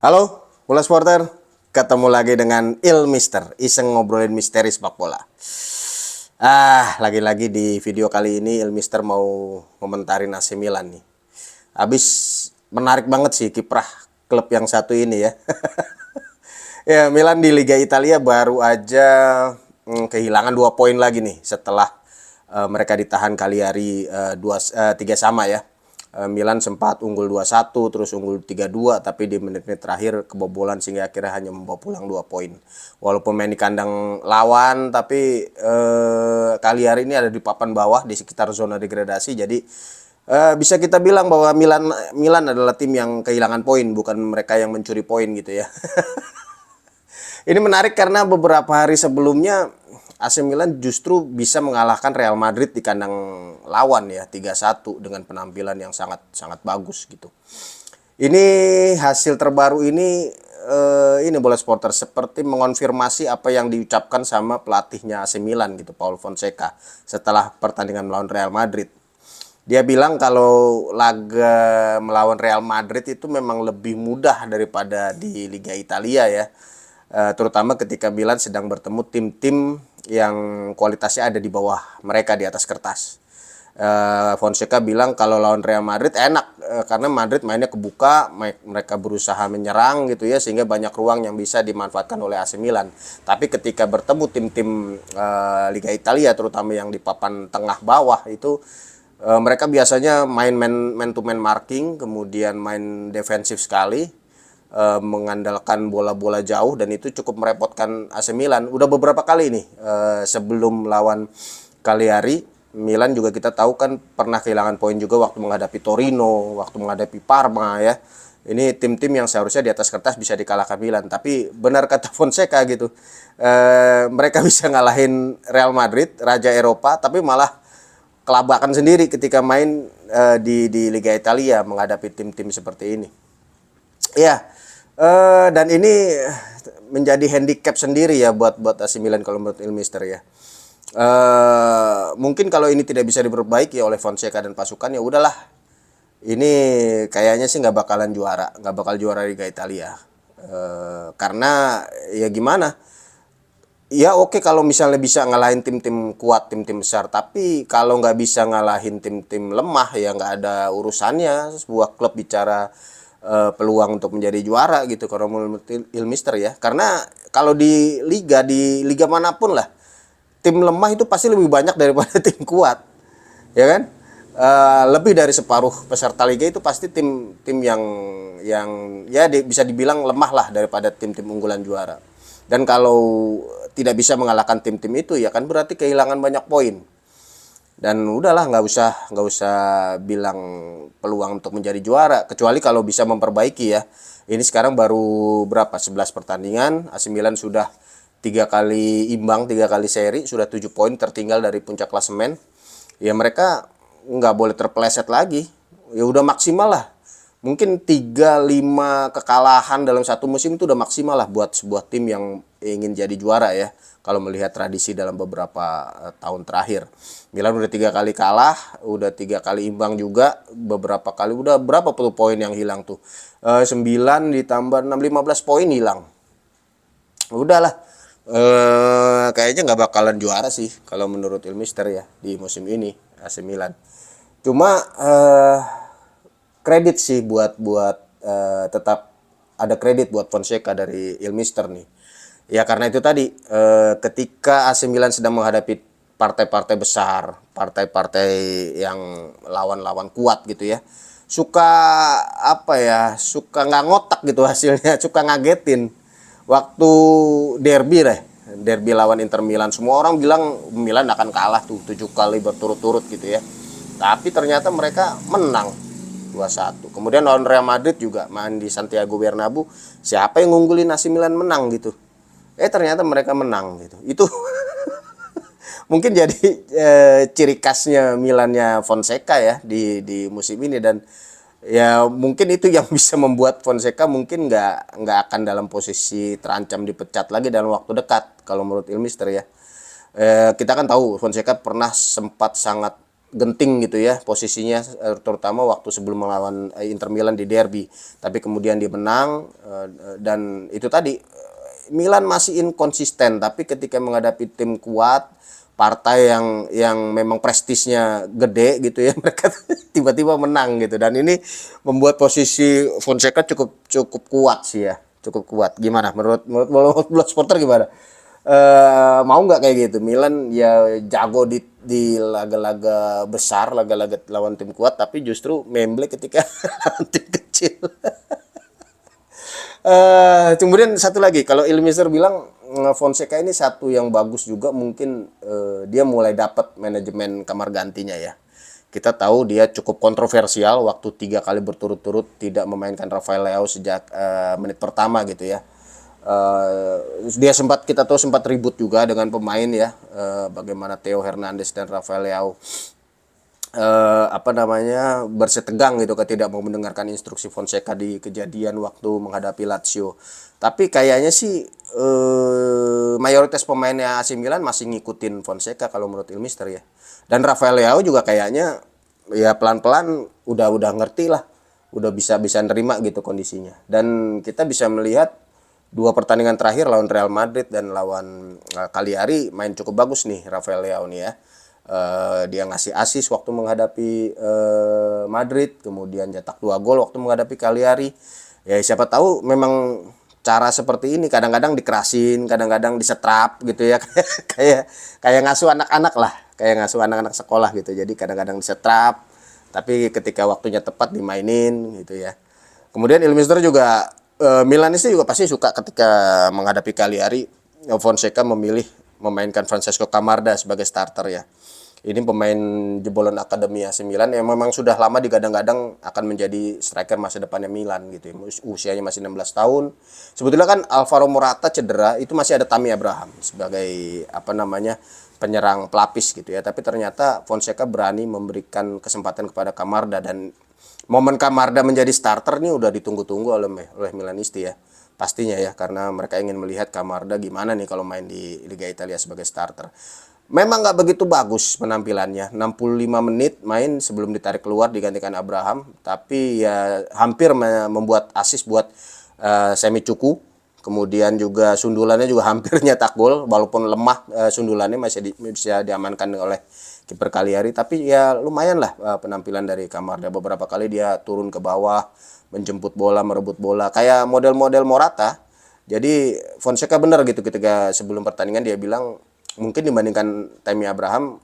Halo, Bola Supporter. Ketemu lagi dengan Mister, iseng ngobrolin misteri sepak bola. Lagi-lagi di video kali ini Mister mau komentarin AC Milan nih. Habis menarik banget sih kiprah klub yang satu ini ya. Ya, Milan di Liga Italia baru aja kehilangan 2 poin lagi nih setelah mereka ditahan Cagliari 3 sama ya. Milan sempat unggul 2-1 terus unggul 3-2 tapi di menit-menit terakhir kebobolan sehingga akhirnya hanya membawa pulang 2 poin. Walaupun main di kandang lawan tapi Cagliari ini ada di papan bawah di sekitar zona degradasi, jadi bisa kita bilang bahwa Milan adalah tim yang kehilangan poin, bukan mereka yang mencuri poin gitu ya. Ini menarik karena beberapa hari sebelumnya AC Milan justru bisa mengalahkan Real Madrid di kandang lawan ya 3-1 dengan penampilan yang sangat bagus gitu. Ini hasil terbaru ini Bola Supporter seperti mengonfirmasi apa yang diucapkan sama pelatihnya AC Milan gitu, Paul Fonseca, setelah pertandingan melawan Real Madrid. Dia bilang kalau laga melawan Real Madrid itu memang lebih mudah daripada di Liga Italia ya. Terutama ketika Milan sedang bertemu tim-tim yang kualitasnya ada di bawah mereka di atas kertas. Fonseca bilang kalau lawan Real Madrid enak karena Madrid mainnya kebuka, mereka berusaha menyerang gitu ya, sehingga banyak ruang yang bisa dimanfaatkan oleh AC Milan. Tapi ketika bertemu tim-tim Liga Italia terutama yang di papan tengah bawah itu mereka biasanya main man to man marking, kemudian main defensif sekali, mengandalkan bola-bola jauh, dan itu cukup merepotkan AC Milan. Udah beberapa kali nih sebelum lawan Cagliari, Milan juga kita tahu kan pernah kehilangan poin juga waktu menghadapi Torino, waktu menghadapi Parma ya. Ini tim-tim yang seharusnya di atas kertas bisa dikalahkan Milan, tapi benar kata Fonseca gitu, mereka bisa ngalahin Real Madrid, Raja Eropa, tapi malah kelabakan sendiri ketika main di Liga Italia menghadapi tim-tim seperti ini. Ya, dan ini menjadi handicap sendiri ya buat AC Milan kalau menurut Mister ya. Mungkin kalau ini tidak bisa diperbaiki oleh Fonseca dan pasukan, ya udahlah. Ini kayaknya sih nggak bakal juara Liga Italia. Karena ya gimana? Ya oke kalau misalnya bisa ngalahin tim-tim kuat, tim-tim besar, tapi kalau nggak bisa ngalahin tim-tim lemah ya nggak ada urusannya sebuah klub bicara peluang untuk menjadi juara gitu kalau menurut Mister ya. Karena kalau di liga manapun lah, tim lemah itu pasti lebih banyak daripada tim kuat, ya kan? Lebih dari separuh peserta liga itu pasti tim-tim yang ya bisa dibilang lemah lah daripada tim-tim unggulan juara. Dan kalau tidak bisa mengalahkan tim-tim itu ya kan berarti kehilangan banyak poin. Dan udahlah, nggak usah bilang peluang untuk menjadi juara, kecuali kalau bisa memperbaiki ya. Ini sekarang baru berapa, 11 pertandingan, AC Milan sudah 3 kali imbang, 3 kali seri, sudah 7 poin tertinggal dari puncak klasemen. Ya mereka nggak boleh terpeleset lagi, ya udah maksimal lah. Mungkin 3-5 kekalahan dalam satu musim itu udah maksimal lah buat sebuah tim yang ingin jadi juara ya. Kalau melihat tradisi dalam beberapa tahun terakhir, Milan udah 3 kali kalah, udah 3 kali imbang juga, beberapa kali udah berapa puluh poin yang hilang tuh, 9 ditambah 6, 15 poin hilang. Udahlah, kayaknya nggak bakalan juara sih kalau menurut Mister ya di musim ini AC Milan. Cuma kredit sih buat tetap ada kredit buat Fonseca dari Mister nih. Ya karena itu tadi ketika AC Milan sedang menghadapi partai-partai besar, partai-partai yang lawan-lawan kuat gitu ya, suka apa ya, suka nggak ngotak gitu hasilnya, suka ngagetin. Waktu derby lawan Inter Milan, semua orang bilang Milan akan kalah tuh 7 kali berturut-turut gitu ya, tapi ternyata mereka menang 2-1. Kemudian lawan Real Madrid juga main di Santiago Bernabeu, siapa yang ngunggulin AC Milan menang gitu, ternyata mereka menang gitu. Itu mungkin jadi ciri khasnya Milannya Fonseca ya di musim ini. Dan ya mungkin itu yang bisa membuat Fonseca mungkin nggak akan dalam posisi terancam dipecat lagi dalam waktu dekat kalau menurut Mister ya. Kita kan tahu Fonseca pernah sempat sangat genting gitu ya posisinya, terutama waktu sebelum melawan Inter Milan di derby. Tapi kemudian dia menang, dan itu tadi Milan masih inkonsisten, tapi ketika menghadapi tim kuat, partai yang memang prestisnya gede gitu ya, mereka tiba-tiba menang gitu. Dan ini membuat posisi Fonseca cukup cukup kuat sih ya, cukup kuat. Gimana menurut Blood Supporter gimana? Mau nggak kayak gitu? Milan ya jago di laga-laga besar, laga-laga lawan tim kuat, tapi justru memble ketika lawan tim kecil. Kemudian satu lagi, kalau Ilmister bilang Fonseca ini satu yang bagus juga, mungkin dia mulai dapat manajemen kamar gantinya ya. Kita tahu dia cukup kontroversial waktu 3 kali berturut-turut tidak memainkan Rafael Leao sejak menit pertama gitu ya. Dia kita tahu sempat ribut juga dengan pemain ya, bagaimana Theo Hernandez dan Rafael Leao bersetegang gitu ketika mau mendengarkan instruksi Fonseca di kejadian waktu menghadapi Lazio. Tapi kayaknya sih mayoritas pemainnya AC Milan masih ngikutin Fonseca kalau menurut Ilmister ya. Dan Rafael Leao juga kayaknya ya pelan-pelan udah ngerti lah, udah bisa nerima gitu kondisinya. Dan kita bisa melihat 2 pertandingan terakhir lawan Real Madrid dan lawan Cagliari main cukup bagus nih Rafael Leao nih ya. Dia ngasih assist waktu menghadapi Madrid, kemudian cetak 2 gol waktu menghadapi Cagliari. Ya siapa tahu memang cara seperti ini kadang-kadang dikerasin, kadang-kadang disetrap gitu ya. kayak ngasuh anak-anak lah, kayak ngasuh anak-anak sekolah gitu. Jadi kadang-kadang disetrap, tapi ketika waktunya tepat dimainin gitu ya. Kemudian Ilmister juga Milanisti juga pasti suka ketika menghadapi Cagliari Fonseca memilih memainkan Francesco Camarda sebagai starter ya. Ini pemain jebolan Akademi AC Milan yang memang sudah lama digadang-gadang akan menjadi striker masa depannya Milan gitu ya. Usianya masih 16 tahun. Sebetulnya kan Alvaro Morata cedera, itu masih ada Tammy Abraham sebagai penyerang pelapis gitu ya. Tapi ternyata Fonseca berani memberikan kesempatan kepada Camarda, dan momen Camarda menjadi starter ini udah ditunggu-tunggu oleh Milanisti ya. Pastinya ya, karena mereka ingin melihat Camarda gimana nih kalau main di Liga Italia sebagai starter. Memang nggak begitu bagus penampilannya, 65 menit main sebelum ditarik keluar digantikan Abraham, tapi ya hampir membuat assist buat Semi Cuku. Kemudian juga sundulannya juga hampir nyetak gol, walaupun lemah sundulannya masih bisa diamankan oleh kiper Cagliari. Tapi ya lumayan lah penampilan dari Camarda. Beberapa kali dia turun ke bawah, menjemput bola, merebut bola, kayak model-model Morata. Jadi Fonseca benar gitu ketika sebelum pertandingan dia bilang mungkin dibandingkan Tammy Abraham,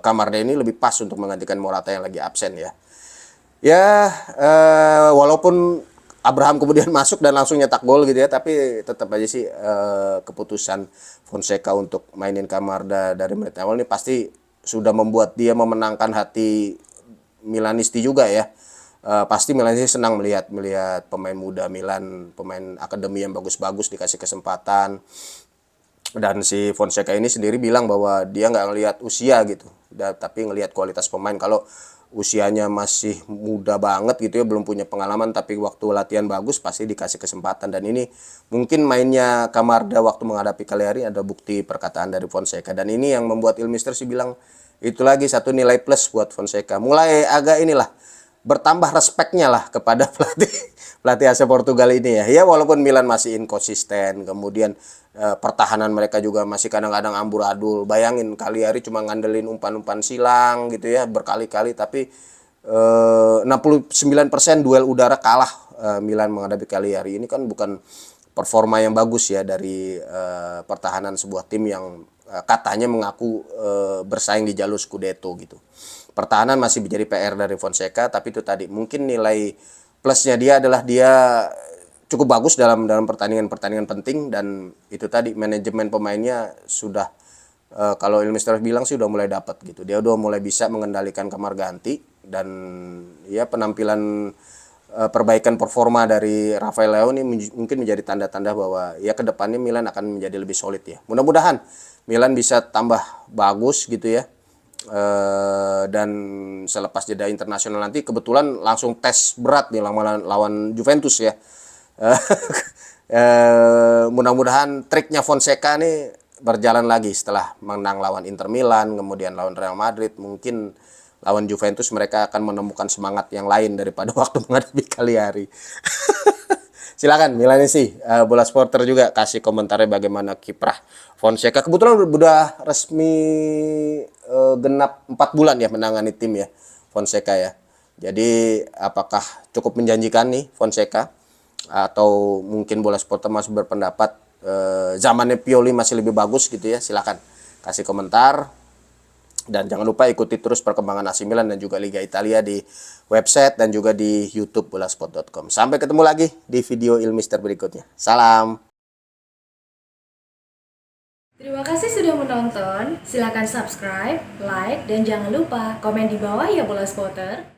Camarda ini lebih pas untuk menggantikan Morata yang lagi absen ya. Ya walaupun Abraham kemudian masuk dan langsung nyetak gol gitu ya, tapi tetap aja sih keputusan Fonseca untuk mainin Camarda dari menit awal ini pasti sudah membuat dia memenangkan hati Milanisti juga ya. Pasti Milanisti senang melihat pemain muda Milan, pemain akademi yang bagus-bagus dikasih kesempatan. Dan si Fonseca ini sendiri bilang bahwa dia nggak ngelihat usia gitu, tapi ngelihat kualitas pemain. Kalau usianya masih muda banget gitu ya, belum punya pengalaman, tapi waktu latihan bagus pasti dikasih kesempatan. Dan ini mungkin mainnya Camarda waktu menghadapi Cagliari ada bukti perkataan dari Fonseca. Dan ini yang membuat Ilmister sih bilang itu lagi satu nilai plus buat Fonseca. Mulai agak inilah bertambah respeknya lah kepada pelatih asal Portugal ini ya. Ya walaupun Milan masih inkonsisten, kemudian pertahanan mereka juga masih kadang-kadang amburadul. Bayangin Cagliari cuma ngandelin umpan-umpan silang gitu ya berkali-kali, tapi 69% duel udara kalah Milan menghadapi Cagliari. Ini kan bukan performa yang bagus ya dari pertahanan sebuah tim yang katanya mengaku bersaing di jalur Scudetto gitu. Pertahanan masih menjadi PR dari Fonseca, tapi itu tadi mungkin nilai plusnya dia adalah dia cukup bagus dalam pertandingan-pertandingan penting, dan itu tadi manajemen pemainnya sudah kalau Ilmister bilang sih udah mulai dapat gitu. Dia udah mulai bisa mengendalikan kamar ganti, dan ya penampilan perbaikan performa dari Rafael Leao ini mungkin menjadi tanda-tanda bahwa ya kedepannya Milan akan menjadi lebih solid ya. Mudah-mudahan Milan bisa tambah bagus gitu ya. Dan selepas jeda internasional nanti kebetulan langsung tes berat nih lawan Juventus ya. Mudah-mudahan triknya Fonseca nih berjalan lagi setelah menang lawan Inter Milan, kemudian lawan Real Madrid. Mungkin lawan Juventus mereka akan menemukan semangat yang lain daripada waktu menghadapi Cagliari. Silakan Milanesi, Bola Sporter juga kasih komentarnya bagaimana kiprah Fonseca. Kebetulan udah resmi genap 4 bulan ya menangani tim ya Fonseca ya. Jadi apakah cukup menjanjikan nih Fonseca, atau mungkin Bola Sporter masih berpendapat zamannya Pioli masih lebih bagus gitu ya? Silakan kasih komentar. Dan jangan lupa ikuti terus perkembangan AC Milan dan juga Liga Italia di website dan juga di YouTube bolasport.com. Sampai ketemu lagi di video Ilmister berikutnya. Salam. Terima kasih sudah menonton. Silakan subscribe, like, dan jangan lupa komen di bawah ya Bola Spotter.